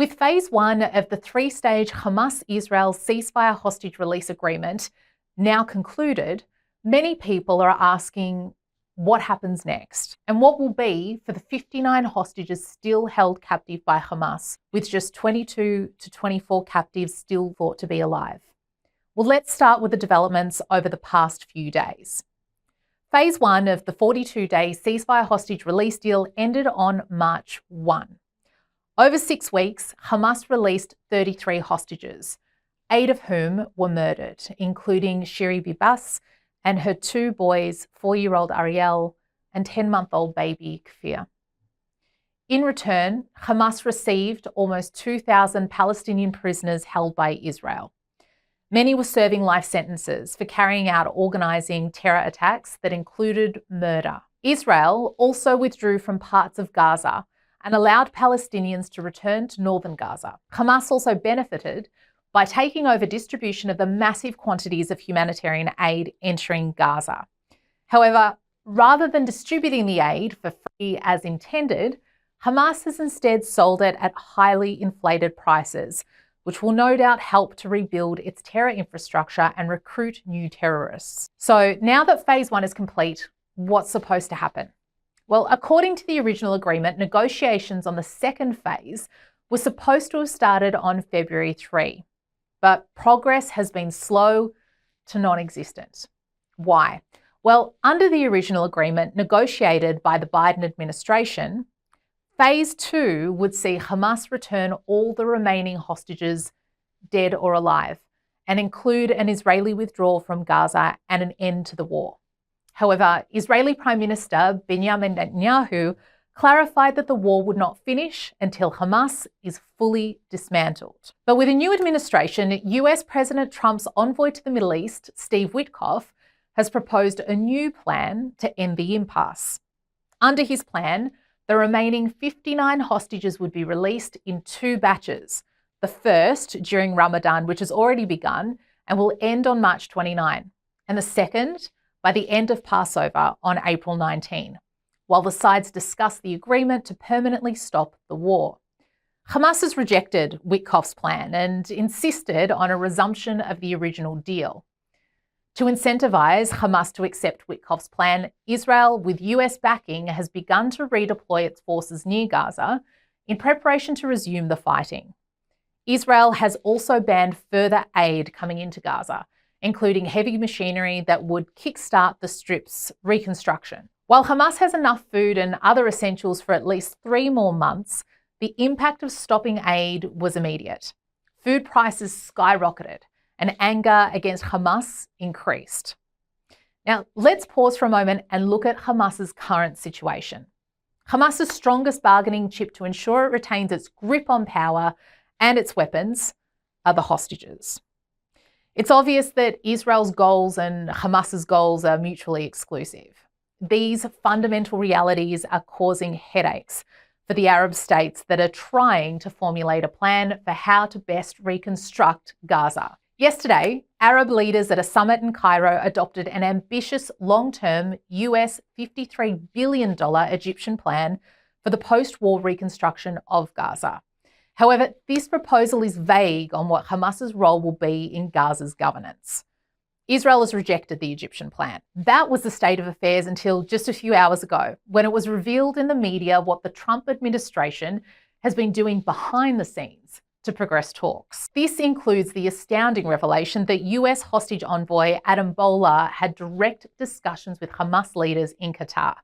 With phase one of the three-stage Hamas-Israel Ceasefire-Hostage release agreement now concluded, many people are asking what happens next and what will be for the 59 hostages still held captive by Hamas, with just 22 to 24 captives still thought to be alive. Well, let's start with the developments over the past few days. Phase one of the 42-day ceasefire hostage release deal ended on March 1. Over 6 weeks, Hamas released 33 hostages, 8 of whom were murdered, including Shiri Bibas and her 2 boys, 4-year-old Ariel and 10-month-old baby Kfir. In return, Hamas received almost 2,000 Palestinian prisoners held by Israel. Many were serving life sentences for carrying out organising terror attacks that included murder. Israel also withdrew from parts of Gaza and allowed Palestinians to return to northern Gaza. Hamas also benefited by taking over distribution of the massive quantities of humanitarian aid entering Gaza. However, rather than distributing the aid for free as intended, Hamas has instead sold it at highly inflated prices, which will no doubt help to rebuild its terror infrastructure and recruit new terrorists. So now that phase one is complete, what's supposed to happen? Well, according to the original agreement, negotiations on the second phase were supposed to have started on February 3, but progress has been slow to non-existent. Why? Well, under the original agreement negotiated by the Biden administration, phase two would see Hamas return all the remaining hostages, dead or alive, and include an Israeli withdrawal from Gaza and an end to the war. However, Israeli Prime Minister Benjamin Netanyahu clarified that the war would not finish until Hamas is fully dismantled. But with a new administration, US President Trump's envoy to the Middle East, Steve Witkoff, has proposed a new plan to end the impasse. Under his plan, the remaining 59 hostages would be released in 2 batches. The first during Ramadan, which has already begun and will end on March 29, and the second by the end of Passover on April 19, while the sides discuss the agreement to permanently stop the war. Hamas has rejected Witkoff's plan and insisted on a resumption of the original deal. To incentivize Hamas to accept Witkoff's plan, Israel, with US backing, has begun to redeploy its forces near Gaza in preparation to resume the fighting. Israel has also banned further aid coming into Gaza, including heavy machinery that would kickstart the Strip's reconstruction. While Hamas has enough food and other essentials for at least 3 more months, the impact of stopping aid was immediate. Food prices skyrocketed, and anger against Hamas increased. Now, let's pause for a moment and look at Hamas's current situation. Hamas's strongest bargaining chip to ensure it retains its grip on power and its weapons are the hostages. It's obvious that Israel's goals and Hamas's goals are mutually exclusive. These fundamental realities are causing headaches for the Arab states that are trying to formulate a plan for how to best reconstruct Gaza. Yesterday, Arab leaders at a summit in Cairo adopted an ambitious long-term US $53 billion Egyptian plan for the post-war reconstruction of Gaza. However, this proposal is vague on what Hamas's role will be in Gaza's governance. Israel has rejected the Egyptian plan. That was the state of affairs until just a few hours ago, when it was revealed in the media what the Trump administration has been doing behind the scenes to progress talks. This includes the astounding revelation that US hostage envoy Adam Boehler had direct discussions with Hamas leaders in Qatar.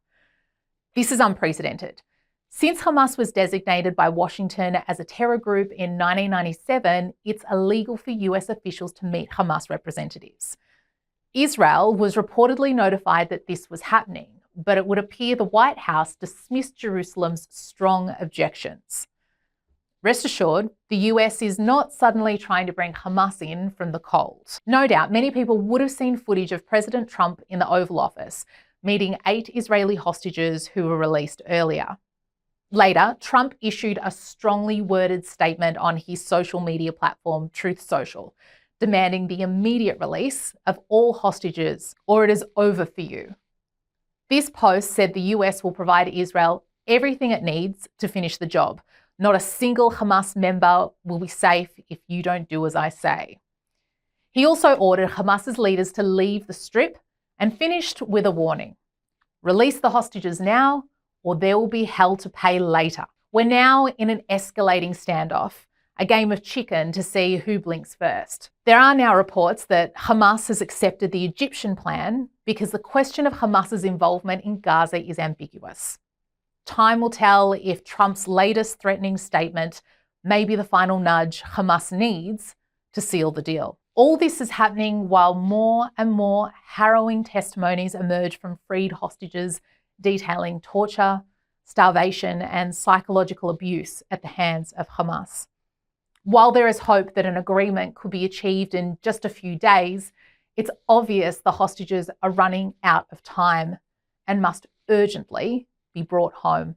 This is unprecedented. Since Hamas was designated by Washington as a terror group in 1997, it's illegal for US officials to meet Hamas representatives. Israel was reportedly notified that this was happening, but it would appear the White House dismissed Jerusalem's strong objections. Rest assured, the US is not suddenly trying to bring Hamas in from the cold. No doubt, many people would have seen footage of President Trump in the Oval Office, meeting 8 Israeli hostages who were released earlier. Later, Trump issued a strongly worded statement on his social media platform, Truth Social, demanding the immediate release of all hostages, or it is over for you. This post said the US will provide Israel everything it needs to finish the job, Not a single Hamas member will be safe if you don't do as I say. He also ordered Hamas's leaders to leave the Strip and finished with a warning. Release the hostages now, or there will be hell to pay later. We're now in an escalating standoff, a game of chicken to see who blinks first. There are now reports that Hamas has accepted the Egyptian plan because the question of Hamas's involvement in Gaza is ambiguous. Time will tell if Trump's latest threatening statement may be the final nudge Hamas needs to seal the deal. All this is happening while more and more harrowing testimonies emerge from freed hostages detailing torture, starvation, and psychological abuse at the hands of Hamas. While there is hope that an agreement could be achieved in just a few days, it's obvious the hostages are running out of time and must urgently be brought home.